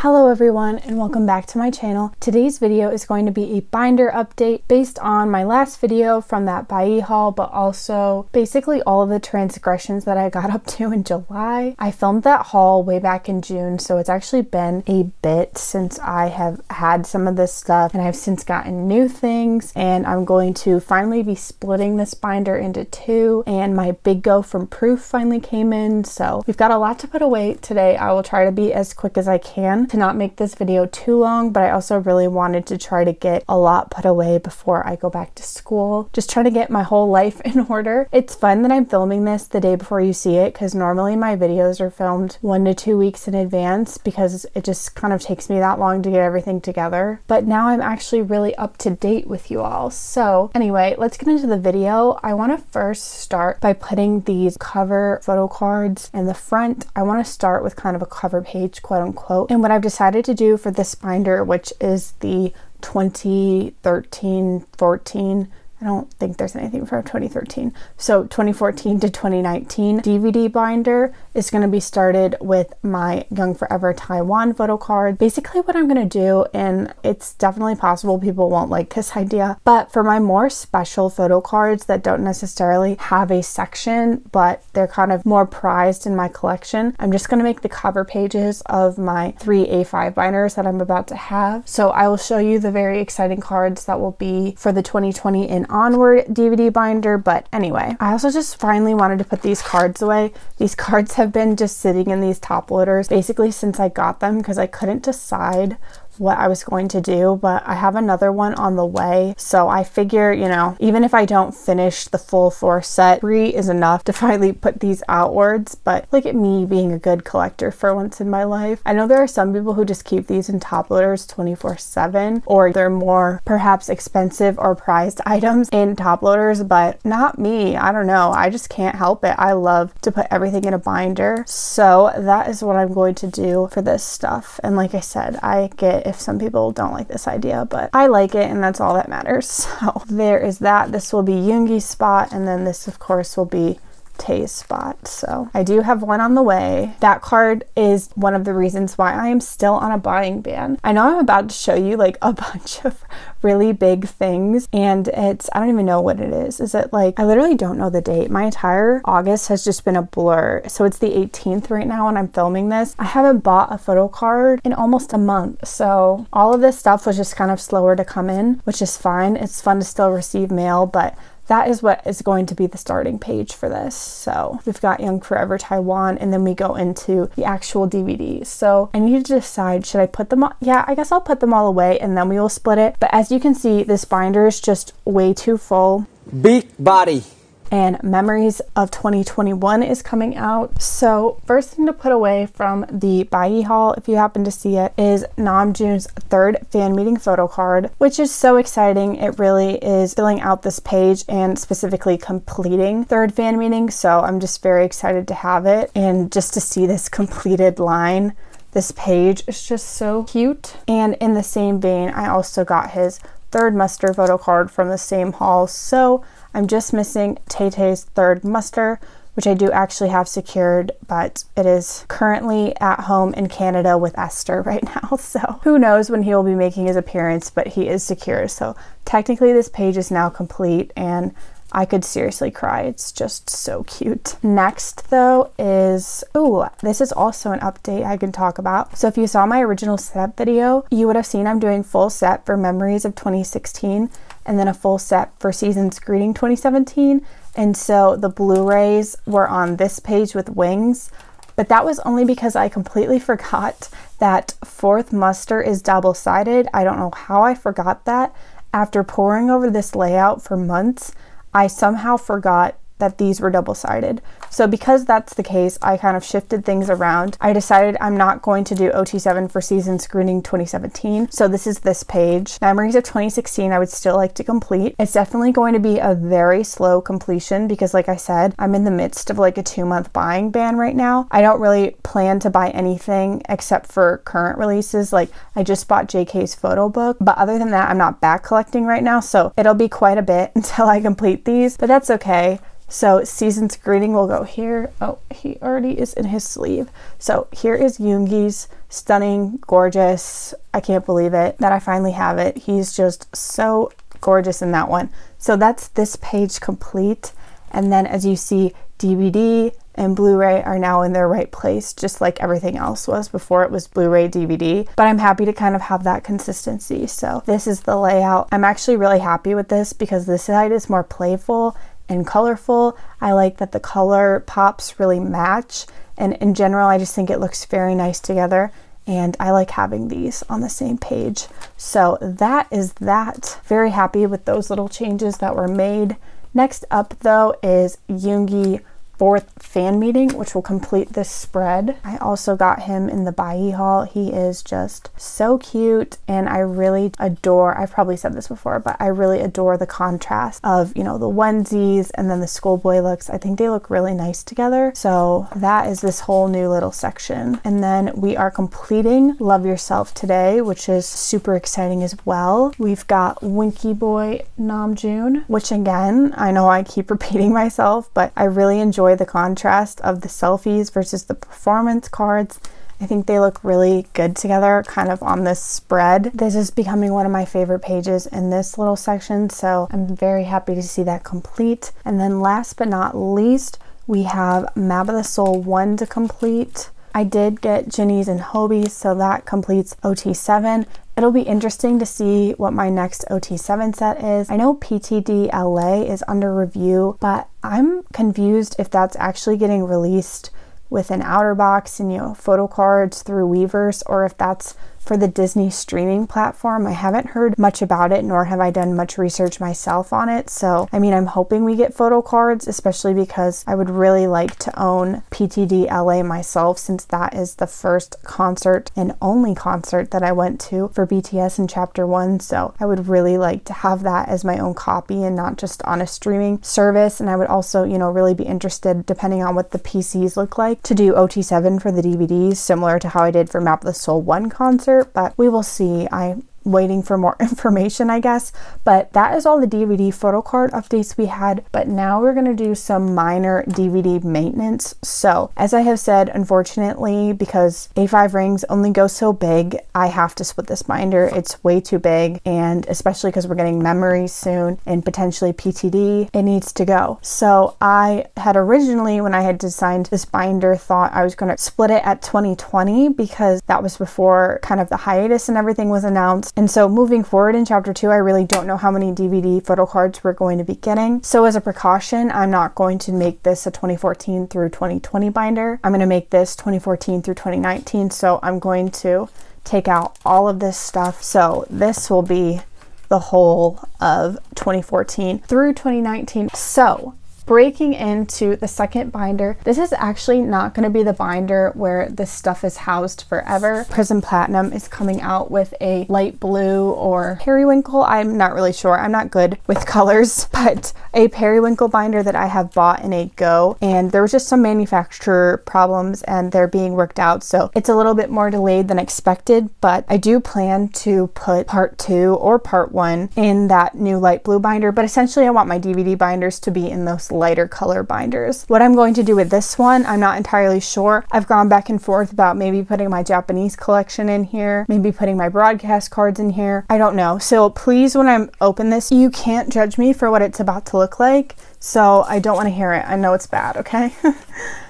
Hello everyone and welcome back to my channel. Today's video is going to be a binder update based on my last video from that BTS haul, but also basically all of the transgressions that I got up to in July. I filmed that haul way back in June, so it's actually been a bit since I have had some of this stuff, and I've since gotten new things, and I'm going to finally be splitting this binder into two, and my big go from Proof finally came in, so we've got a lot to put away today. I will try to be as quick as I can to not make this video too long, but I also really wanted to try to get a lot put away before I go back to school. Just trying to get my whole life in order. It's fun that I'm filming this the day before you see it, because normally my videos are filmed 1 to 2 weeks in advance because it just kind of takes me that long to get everything together. But now I'm actually really up to date with you all. So anyway, let's get into the video. I want to first start by putting these cover photo cards in the front. I want to start with kind of a cover page, quote unquote. And what I've decided to do for this binder, which is the 2013-14, I don't think there's anything from 2013. So 2014 to 2019 DVD binder is going to be started with my Young Forever Taiwan photo card. Basically what I'm going to do, and it's definitely possible people won't like this idea, but for my more special photo cards that don't necessarily have a section, but they're kind of more prized in my collection, I'm just going to make the cover pages of my 3 A5 binders that I'm about to have. So I will show you the very exciting cards that will be for the 2020 and onward DVD binder. But anyway, I also just finally wanted to put these cards away. These cards have been just sitting in these top loaders basically since I got them because I couldn't decide what I was going to do, but I have another one on the way, so I figure, you know, even if I don't finish the full 4 set, 3 is enough to finally put these outwards. But look at me being a good collector for once in my life. I know there are some people who just keep these in top loaders 24/7, or they're more perhaps expensive or prized items in top loaders, but not me. I don't know, I just can't help it. I love to put everything in a binder, so that is what I'm going to do for this stuff. And like I said, I get if some people don't like this idea, but I like it and that's all that matters. So there is that. This will be Yoongi's spot, and then this of course will be Tae's spot. So I do have one on the way. That card is one of the reasons why I am still on a buying ban. I know I'm about to show you like a bunch of really big things, and it's, I don't even know what it is. Is it like, I literally don't know the date. My entire August has just been a blur. So it's the 18th right now when I'm filming this. I haven't bought a photo card in almost a month. So all of this stuff was just kind of slower to come in, which is fine. It's fun to still receive mail, but that is what is going to be the starting page for this. So we've got Young Forever Taiwan, and then we go into the actual DVDs. So I need to decide, should I put them all? Yeah, I guess I'll put them all away and then we will split it. But as you can see, this binder is just way too full. Big body. And Memories of 2021 is coming out. So first thing to put away from the BTS haul, if you happen to see it, is Namjoon's 3rd fan meeting photo card, which is so exciting. It really is filling out this page and specifically completing 3rd fan meeting. So I'm just very excited to have it, and just to see this completed line. This page is just so cute. And in the same vein, I also got his 3rd muster photo card from the same haul. So I'm just missing Tae's 3rd muster, which I do actually have secured, but it is currently at home in Canada with Esther right now. So who knows when he will be making his appearance, but he is secure. So technically this page is now complete, and I could seriously cry. It's just so cute. Next though is, oh, this is also an update I can talk about. So if you saw my original set video, you would have seen I'm doing full set for Memories of 2016 and then a full set for Season's Greeting 2017. And so the Blu-rays were on this page with wings, but that was only because I completely forgot that 4th muster is double-sided. I don't know how I forgot that. After poring over this layout for months, I somehow forgot that these were double-sided. So because that's the case, I kind of shifted things around. I decided I'm not going to do OT7 for Season's Greeting 2017. So this is this page. Memories of 2016 I would still like to complete. It's definitely going to be a very slow completion because like I said, I'm in the midst of like a 2-month buying ban right now. I don't really plan to buy anything except for current releases. Like I just bought JK's photo book, but other than that, I'm not back collecting right now. So it'll be quite a bit until I complete these, but that's okay. So Season's greeting will go here. Oh, he already is in his sleeve. So here is Yoongi's stunning, gorgeous. I can't believe it that I finally have it. He's just so gorgeous in that one. So that's this page complete. And then as you see, DVD and Blu-ray are now in their right place, just like everything else was before it was Blu-ray, DVD. But I'm happy to kind of have that consistency. So this is the layout. I'm actually really happy with this because this side is more playful and colorful. I like that the color pops really match, and in general I just think it looks very nice together, and I like having these on the same page. So that is that. Very happy with those little changes that were made. Next up though is Yoongi 4th fan meeting, which will complete this spread. I also got him in the Bai haul. He is just so cute, and I really adore, I've probably said this before, but I really adore the contrast of, you know, the onesies and then the schoolboy looks. I think they look really nice together. So that is this whole new little section. And then we are completing Love Yourself today, which is super exciting as well. We've got Winky Boy Namjoon, which again, I know I keep repeating myself, but I really enjoy the contrast of the selfies versus the performance cards. I think they look really good together, kind of on this spread. This is becoming one of my favorite pages in this little section, so I'm very happy to see that complete. And then last but not least, we have Map of the Soul 1 to complete. I did get Jinny's and Hobie's, so that completes OT7. It'll be interesting to see what my next OT7 set is. I know PTD LA is under review, but I'm confused if that's actually getting released with an outer box and, you know, photo cards through Weverse, or if that's for the Disney streaming platform. I haven't heard much about it, nor have I done much research myself on it. So, I mean, I'm hoping we get photo cards, especially because I would really like to own PTD LA myself, since that is the first concert and only concert that I went to for BTS in Chapter 1. So I would really like to have that as my own copy and not just on a streaming service. And I would also, you know, really be interested, depending on what the PCs look like, to do OT7 for the DVDs, similar to how I did for Map of the Soul 1 concert. But we will see. I'm waiting for more information, I guess. But that is all the DVD photo card updates we had. But now we're going to do some minor DVD maintenance. So as I have said, unfortunately, because A5 rings only go so big, I have to split this binder. It's way too big, and especially because we're getting memories soon and potentially PTD, it needs to go. So I had originally, when I had designed this binder, thought I was going to split it at 2020 because that was before kind of the hiatus and everything was announced. And so moving forward in Chapter 2, I really don't know how many DVD photo cards we're going to be getting. So as a precaution, I'm not going to make this a 2014 through 2020 binder. I'm going to make this 2014 through 2019. So I'm going to take out all of this stuff. So this will be the whole of 2014 through 2019. So breaking into the second binder, this is actually not going to be the binder where this stuff is housed forever. Prism Platinum is coming out with a light blue or periwinkle. I'm not really sure. I'm not good with colors, but a periwinkle binder that I have bought in a go, and there was just some manufacturer problems and they're being worked out. So it's a little bit more delayed than expected, but I do plan to put part 2 or part 1 in that new light blue binder. But essentially I want my DVD binders to be in those lighter color binders. What I'm going to do with this one, I'm not entirely sure. I've gone back and forth about maybe putting my Japanese collection in here, maybe putting my broadcast cards in here. I don't know. So please, when I open this, you can't judge me for what it's about to look like. So I don't want to hear it. I know it's bad, okay?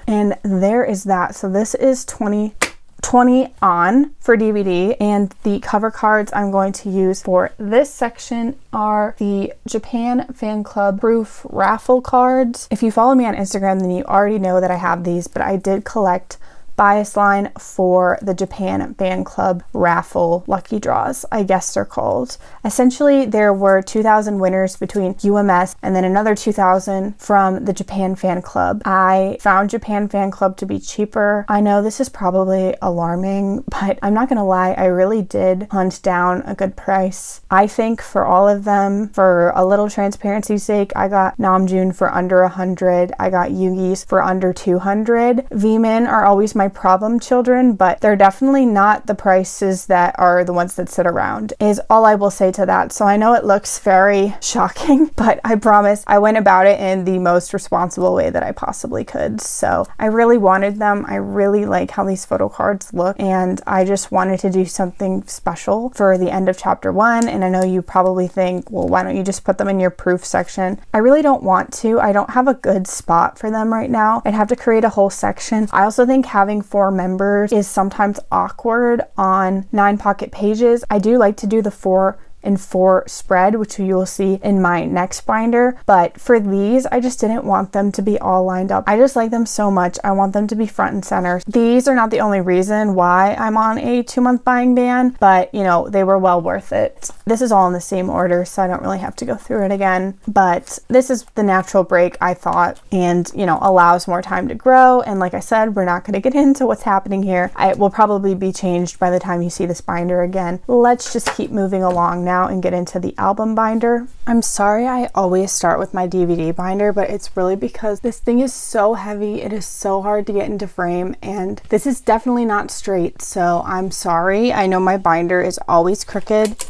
And there is that. So this is 2020 on for DVD, and the cover cards I'm going to use for this section are the Japan Fan Club proof raffle cards. If you follow me on Instagram, then you already know that I have these, but I did collect bias line for the Japan Fan Club raffle lucky draws, I guess they're called. Essentially, there were 2,000 winners between UMS and then another 2,000 from the Japan Fan Club. I found Japan Fan Club to be cheaper. I know this is probably alarming, but I'm not gonna lie, I really did hunt down a good price. I think for all of them, for a little transparency's sake, I got Namjoon for under 100. I got Yoongi's for under 200. V-Min are always my my problem children, but they're definitely not the prices that are the ones that sit around, is all I will say to that. So I know it looks very shocking, but I promise I went about it in the most responsible way that I possibly could. So I really wanted them. I really like how these photo cards look, and I just wanted to do something special for the end of chapter 1. And I know you probably think, well, why don't you just put them in your proof section? I really don't want to. I don't have a good spot for them right now. I'd have to create a whole section. I also think having 4 members is sometimes awkward on 9 pocket pages. I do like to do the 4 and 4 spread, which you will see in my next binder, but for these I just didn't want them to be all lined up. I just like them so much. I want them to be front and center. These are not the only reason why I'm on a 2-month buying ban, but you know, they were well worth it. This is all in the same order, so I don't really have to go through it again, but this is the natural break, I thought, and you know, allows more time to grow. And like I said, we're not going to get into what's happening here. It will probably be changed by the time you see this binder again. Let's just keep moving along now and get into the album binder. I'm sorry I always start with my DVD binder, but it's really because this thing is so heavy. It is so hard to get into frame, and this is definitely not straight, so I'm sorry. I know my binder is always crooked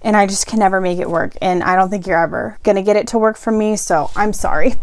and I just can never make it work, and I don't think you're ever gonna get it to work for me, so I'm sorry.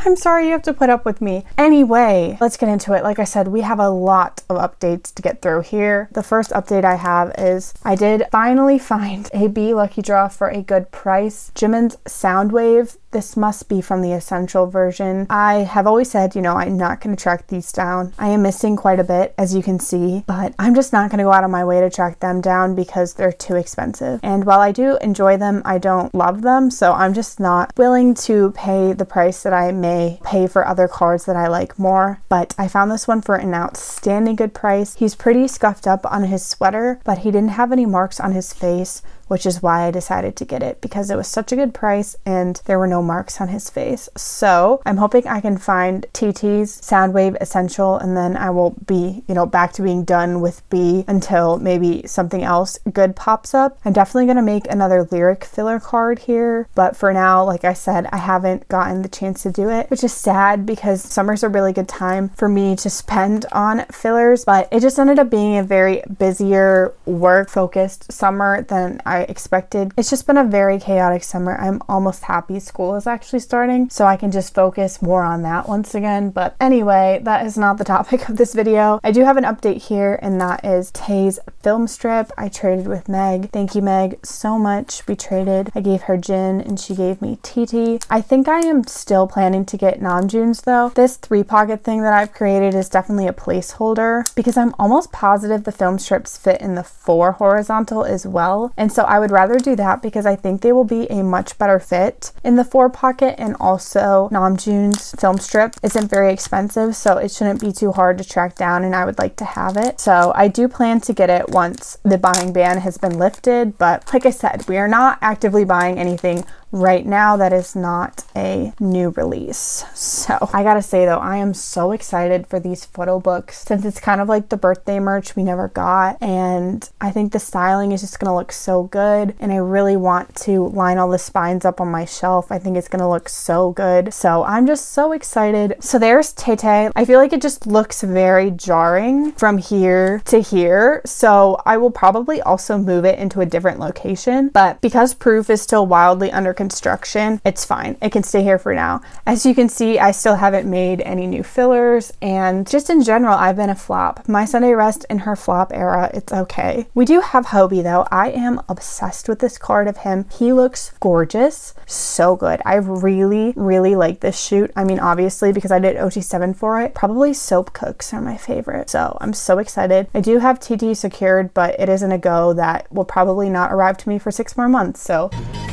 I'm sorry you have to put up with me. Anyway, let's get into it. Like I said, we have a lot of updates to get through here. The first update I have is I did finally find a B lucky draw for a good price. Jimin's Soundwave. This must be from the essential version. I have always said, you know, I'm not going to track these down. I am missing quite a bit, as you can see, but I'm just not going to go out of my way to track them down because they're too expensive. And while I do enjoy them, I don't love them, so I'm just not willing to pay the price that I may pay for other cards that I like more. But I found this one for an outstanding good price. He's pretty scuffed up on his sweater, but he didn't have any marks on his face, which is why I decided to get it, because it was such a good price and there were no marks on his face. So I'm hoping I can find TT's Soundwave Essential, and then I will be, you know, back to being done with B until maybe something else good pops up. I'm definitely going to make another lyric filler card here, but for now, like I said, I haven't gotten the chance to do it, which is sad because summer's a really good time for me to spend on fillers, but it just ended up being a very busier, work-focused summer than I expected. It's just been a very chaotic summer. I'm almost happy school is actually starting, so I can just focus more on that once again. But anyway, that is not the topic of this video. I do have an update here, and that is Tae's film strip. I traded with Meg. Thank you, Meg, so much. We traded. I gave her Jin and she gave me TT. I think I am still planning to get Namjoon's though. This 3-pocket thing that I've created is definitely a placeholder because I'm almost positive the film strips fit in the 4 horizontal as well, and so I would rather do that because I think they will be a much better fit in the 4-pocket, and also Namjoon's film strip isn't very expensive, so it shouldn't be too hard to track down, and I would like to have it. So I do plan to get it once the buying ban has been lifted, but like I said, we are not actively buying anything right now that is not a new release. So I gotta say though, I am so excited for these photo books since it's kind of like the birthday merch we never got, and I think the styling is just gonna look so good, and I really want to line all the spines up on my shelf. I think it's gonna look so good, so I'm just so excited. So there's Tay. I feel like it just looks very jarring from here to here, so I will probably also move it into a different location, but because proof is still wildly under construction, it's fine. It can stay here for now. As you can see, I still haven't made any new fillers, and just in general, I've been a flop. My Sunday Rest in her flop era, it's okay. We do have Hobie though. I am obsessed with this card of him. He looks gorgeous, so good. I really like this shoot. I mean, obviously because I did OT7 for it, probably soap cooks are my favorite, so I'm so excited. I do have TT secured, but it isn't a go that will probably not arrive to me for 6 more months, so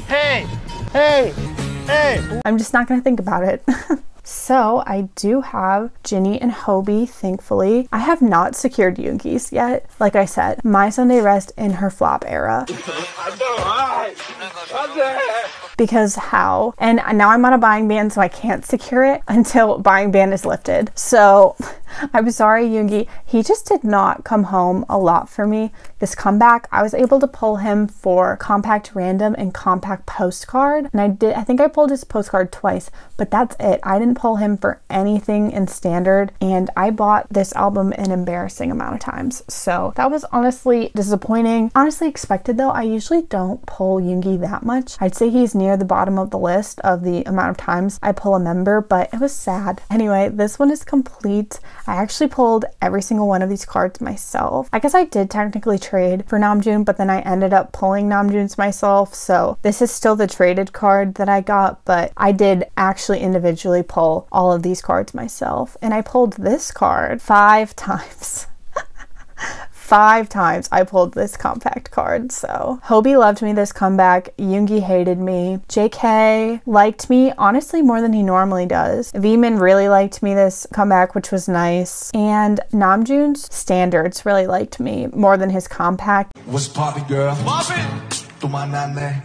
hey, I'm just not gonna think about it. So I do have Ginny and Hobie, thankfully. I have not secured Yoongi's yet. Like I said, My Sunday Rest in her flop era. Because how? And now I'm on a buying ban, so I can't secure it until buying ban is lifted. So I'm sorry, Yoongi. He just did not come home a lot for me. This comeback, I was able to pull him for compact random and compact postcard. And I think I pulled his postcard twice, but that's it. I didn't pull him for anything in standard. And I bought this album an embarrassing amount of times. So that was honestly disappointing. Honestly expected though. I usually don't pull Yoongi that much. I'd say he's near the bottom of the list of the amount of times I pull a member, but it was sad. Anyway, this one is complete. I actually pulled every single one of these cards myself. I guess I did technically trade for Namjoon, but then I ended up pulling Namjoon's myself. So this is still the traded card that I got, but I did actually individually pull all of these cards myself. And I pulled this card 5 times. 5 times I pulled this compact card. So Hobie loved me this comeback. Yoongi hated me. JK liked me honestly more than he normally does. Vmin really liked me this comeback, which was nice. And Namjoon's standards really liked me more than his compact. What's poppin', girl? Poppin'!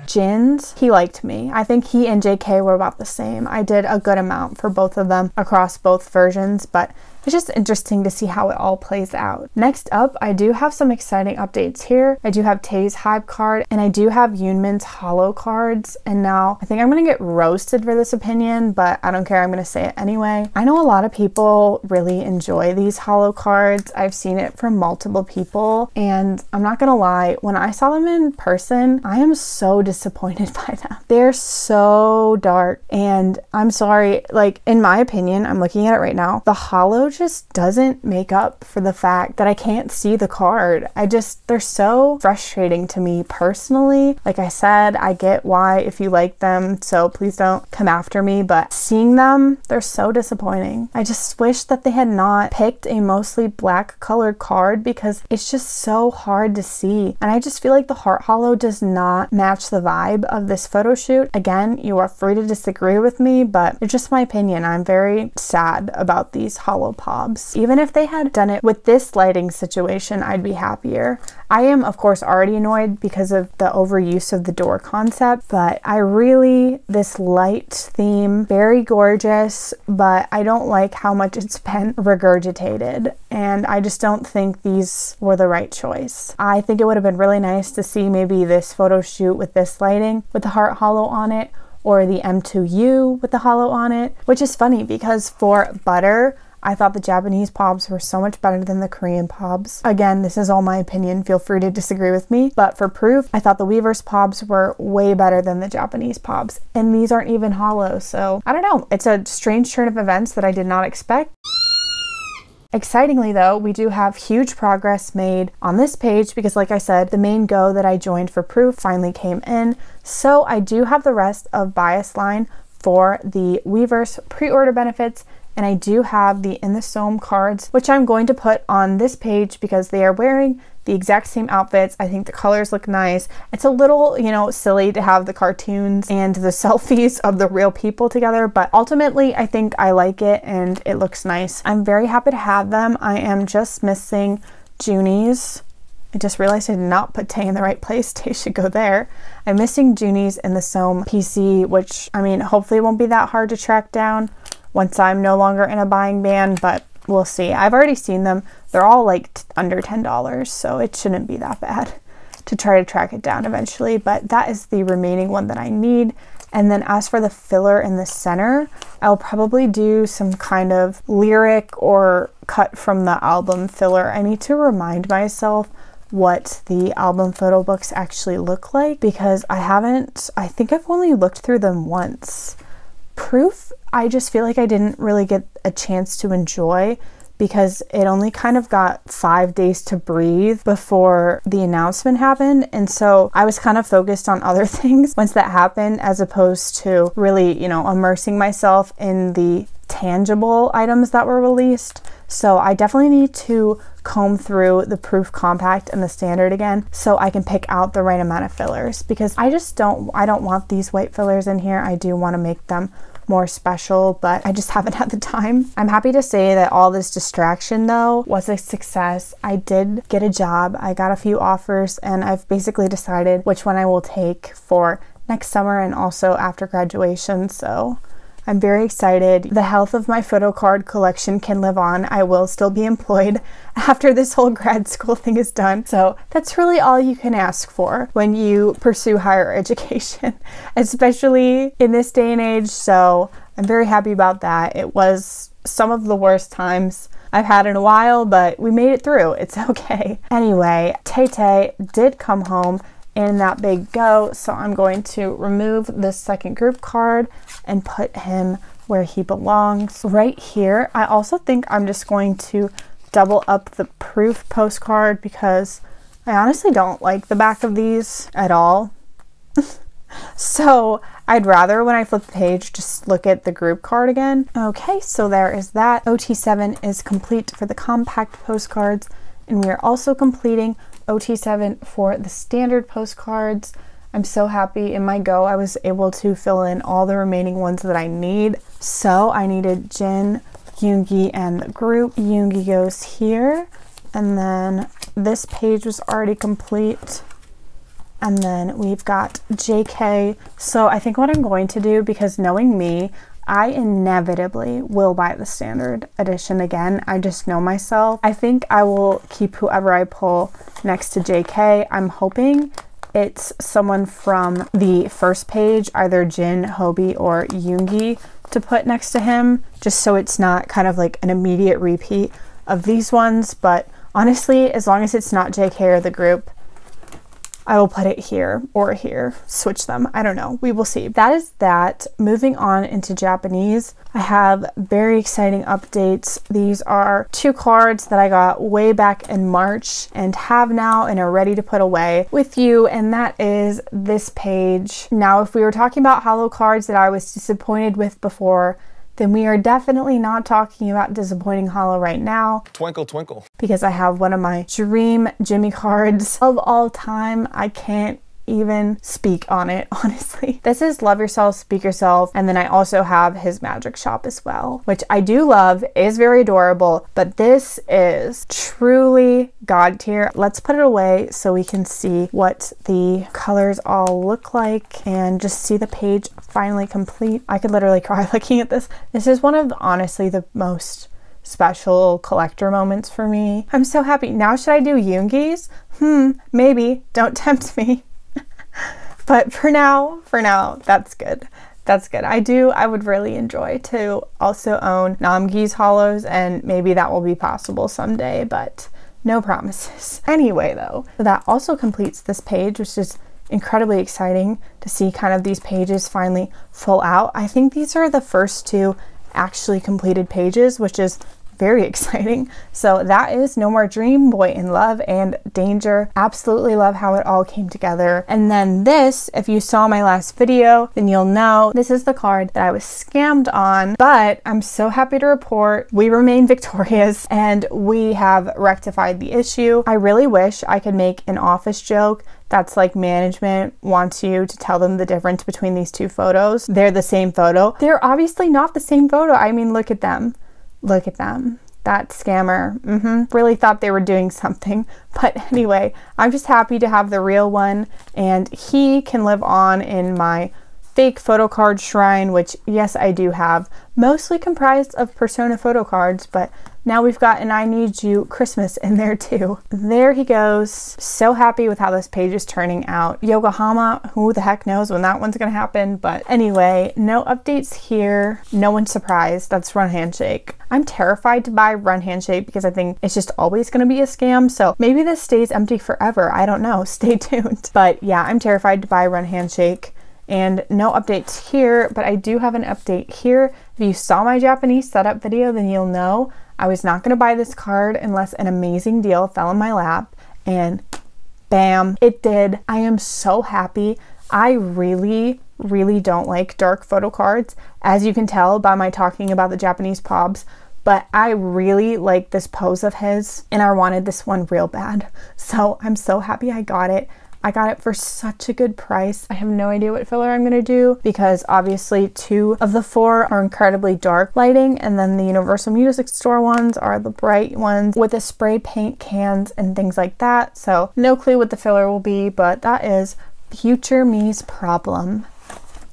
Jin's, he liked me. I think he and JK were about the same. I did a good amount for both of them across both versions, but it's just interesting to see how it all plays out. Next up, I do have some exciting updates here. I do have Tae's Hype card, and I do have Yoonmin's holo cards. And now I think I'm gonna get roasted for this opinion, but I don't care, I'm gonna say it anyway. I know a lot of people really enjoy these holo cards. I've seen it from multiple people, and I'm not gonna lie, when I saw them in person, I am so disappointed by them. They're so dark, and I'm sorry, like in my opinion, I'm looking at it right now, the holo just doesn't make up for the fact that I can't see the card. They're so frustrating to me personally. Like I said, I get why if you like them, so please don't come after me, but seeing them, they're so disappointing. I just wish that they had not picked a mostly black colored card because it's just so hard to see. And I just feel like the heart holo does not match the vibe of this photo shoot. Again, you are free to disagree with me, but it's just my opinion. I'm very sad about these holo pobs. Even if they had done it with this lighting situation, I'd be happier. I am, of course, already annoyed because of the overuse of the door concept, but this light theme, very gorgeous, but I don't like how much it's been regurgitated, and I just don't think these were the right choice. I think it would have been really nice to see maybe this photo shoot with this lighting, with the heart holo on it, or the M2U with the holo on it, which is funny because for Butter, I thought the Japanese pobs were so much better than the Korean pobs. Again, this is all my opinion. Feel free to disagree with me. But for proof, I thought the Weverse pobs were way better than the Japanese pobs. And these aren't even holo. So I don't know. It's a strange turn of events that I did not expect. Excitingly though, we do have huge progress made on this page because like I said, the main go that I joined for proof finally came in. So I do have the rest of bias line for the Weverse pre-order benefits, and I do have the In the Somme cards, which I'm going to put on this page because they are wearing the exact same outfits. I think the colors look nice. It's a little, silly to have the cartoons and the selfies of the real people together, but ultimately I think I like it and it looks nice. I'm very happy to have them. I am just missing Junie's. I just realized I did not put Tae in the right place. Tae should go there. I'm missing Junie's In the Somme PC, which, hopefully it won't be that hard to track down once I'm no longer in a buying ban, but we'll see. I've already seen them. They're all like under $10, so it shouldn't be that bad to try to track it down eventually, but that is the remaining one that I need. And then as for the filler in the center, I'll probably do some kind of lyric or cut from the album filler. I need to remind myself what the album photo books actually look like because I think I've only looked through them once. Proof, I just feel like I didn't really get a chance to enjoy because it only kind of got 5 days to breathe before the announcement happened, and so I was kind of focused on other things once that happened as opposed to really, immersing myself in the tangible items that were released. So I definitely need to comb through the Proof Compact and the Standard again so I can pick out the right amount of fillers because I don't want these white fillers in here. I do want to make them more special, but I just haven't had the time. I'm happy to say that all this distraction though was a success. I did get a job, I got a few offers, and I've basically decided which one I will take for next summer and also after graduation, so I'm very excited. The health of my photocard collection can live on. I will still be employed after this whole grad school thing is done. So that's really all you can ask for when you pursue higher education, especially in this day and age. So I'm very happy about that. It was some of the worst times I've had in a while, but we made it through. It's okay. Anyway, Tay did come home in that big go, so I'm going to remove this second group card and put him where he belongs, right here. I also think I'm just going to double up the proof postcard because I honestly don't like the back of these at all. So I'd rather, when I flip the page, just look at the group card again. Okay, so there is that. OT7 is complete for the compact postcards, and we are also completing OT7 for the standard postcards. I'm so happy. In my go, I was able to fill in all the remaining ones that I need. So I needed Jin, Yoongi, and the group. Yoongi goes here, and then this page was already complete. And then we've got JK. So I think what I'm going to do, because knowing me, I inevitably will buy the standard edition again. I just know myself. I think I will keep whoever I pull next to JK. I'm hoping it's someone from the first page, either Jin, Hobie, or Yoongi, to put next to him, just so it's not kind of like an immediate repeat of these ones. But honestly, as long as it's not JK or the group, I will put it here or here, switch them. I don't know. We will see. That is that. Moving on into Japanese, I have very exciting updates. These are 2 cards that I got way back in March and have now and are ready to put away with you, and that is this page. Now, if we were talking about holo cards that I was disappointed with before, then we are definitely not talking about disappointing holo right now. Twinkle, twinkle. Because I have one of my dream Jimmy cards of all time. I can't even speak on it, honestly. This is Love Yourself, Speak Yourself, and then I also have his magic shop as well, which I do love, is very adorable, but this is truly god tier. Let's put it away so we can see what the colors all look like and just see the page finally complete. I could literally cry looking at this. This is one of, honestly, the most special collector moments for me. I'm so happy. Now should I do Yoongi's? Maybe. Don't tempt me. But for now, that's good. That's good. I would really enjoy to also own Namjoon's holos, and maybe that will be possible someday, but no promises. Anyway, though, that also completes this page, which is incredibly exciting to see kind of these pages finally full out. I think these are the first 2 actually completed pages, which is very exciting. So that is No More Dream, Boy in Love, and Danger. Absolutely love how it all came together. And then this, if you saw my last video, then you'll know this is the card that I was scammed on, but I'm so happy to report we remain victorious and we have rectified the issue. I really wish I could make an office joke that's like management wants you to tell them the difference between these 2 photos. They're the same photo. They're obviously not the same photo. I mean, look at them. Look at them. That scammer really thought they were doing something. But anyway, I'm just happy to have the real one, and he can live on in my fake photocard shrine, which yes, I do have, mostly comprised of Persona photocards, but now we've got an I Need You Christmas in there too. There he goes. So happy with how this page is turning out. Yokohama, who the heck knows when that one's gonna happen, but anyway, no updates here. No one's surprised. That's Run Handshake. I'm terrified to buy Run Handshake because I think it's just always gonna be a scam, so maybe this stays empty forever. I don't know. Stay tuned. But yeah, I'm terrified to buy Run Handshake. And no updates here, but I do have an update here. If you saw my Japanese setup video, then you'll know I was not going to buy this card unless an amazing deal fell in my lap, and bam, it did. I am so happy. I really don't like dark photo cards, as you can tell by my talking about the Japanese pobs, but I really like this pose of his, and I wanted this one real bad. So I'm so happy I got it. I got it for such a good price. I have no idea what filler I'm gonna do because obviously 2 of the 4 are incredibly dark lighting, and then the Universal Music Store ones are the bright ones with the spray paint cans and things like that. So no clue what the filler will be, but that is future me's problem.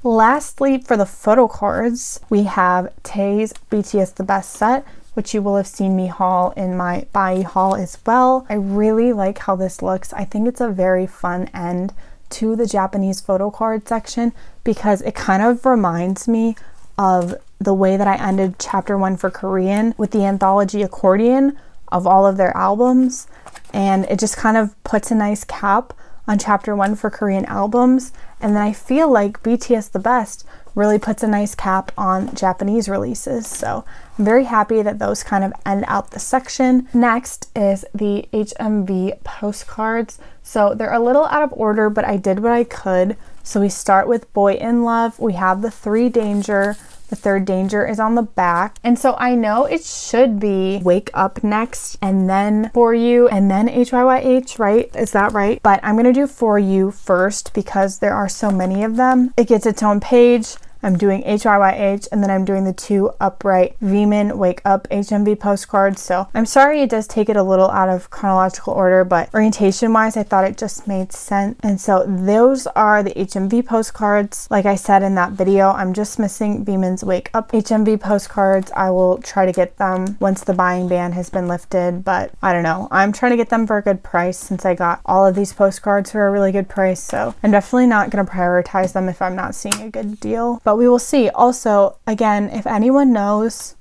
Lastly, for the photo cards, we have Tae's BTS The Best set, which you will have seen me haul in my Bai haul as well. I really like how this looks. I think it's a very fun end to the Japanese photo card section because it kind of reminds me of the way that I ended chapter 1 for Korean with the anthology accordion of all of their albums, and it just kind of puts a nice cap on chapter 1 for Korean albums. And then I feel like BTS The Best really puts a nice cap on Japanese releases, so I'm very happy that those kind of end out the section. Next is the Hmv postcards. So they're a little out of order, but I did what I could. So we start with Boy in Love. We have the 3 Danger. The 3rd Danger is on the back. And so I know it should be Wake Up next, and then For You, and then HYYH, right? Is that right? But I'm gonna do For You first because there are so many of them. It gets its own page. I'm doing HYYH, and then I'm doing the 2 upright Vmin Wake Up Hmv postcards. So I'm sorry it does take it a little out of chronological order, but orientation wise I thought it just made sense. And so those are the Hmv postcards. Like I said in that video, I'm just missing Vmin's Wake Up Hmv postcards. I will try to get them once the buying ban has been lifted, but I don't know. I'm trying to get them for a good price since I got all of these postcards for a really good price, so I'm definitely not going to prioritize them if I'm not seeing a good deal. But we will see. Also, again, if anyone knows,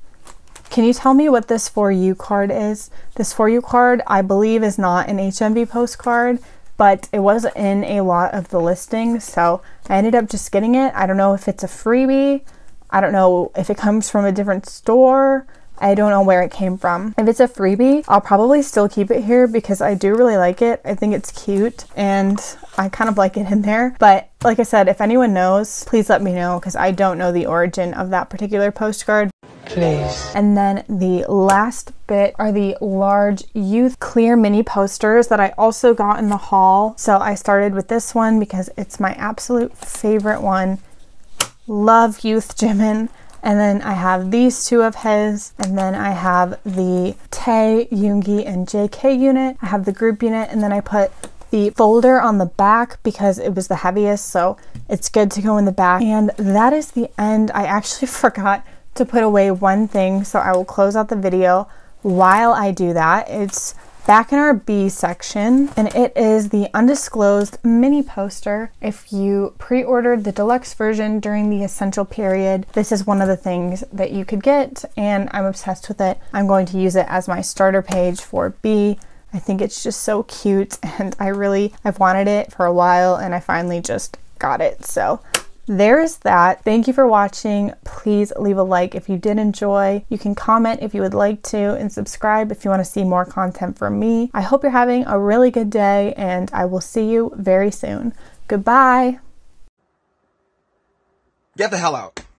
can you tell me what this For You card is? This For You card, I believe, is not an Hmv postcard, but it was in a lot of the listings, so I ended up just getting it. I don't know if it's a freebie. I don't know if it comes from a different store. I don't know where it came from. If it's a freebie, I'll probably still keep it here because I do really like it. I think it's cute and I kind of like it in there. But like I said, if anyone knows, please let me know because I don't know the origin of that particular postcard. Please. And then the last bit are the large youth clear mini posters that I also got in the haul. So I started with this one because it's my absolute favorite one. Love Youth Jimin. And then I have these 2 of his, and then I have the Tae, Yoongi, and JK unit. I have the group unit, and then I put the folder on the back because it was the heaviest, so it's good to go in the back. And that is the end. I actually forgot to put away one thing, so I will close out the video while I do that. It's back in our B section, and it is the Undisclosed mini poster. If you pre-ordered the deluxe version during the essential period, this is one of the things that you could get, and I'm obsessed with it. I'm going to use it as my starter page for B. I think it's just so cute, and I've wanted it for a while, and I finally just got it. So there is that. Thank you for watching. Please leave a like if you did enjoy. You can comment if you would like to, and subscribe if you want to see more content from me. I hope you're having a really good day, and I will see you very soon. Goodbye. Get the hell out.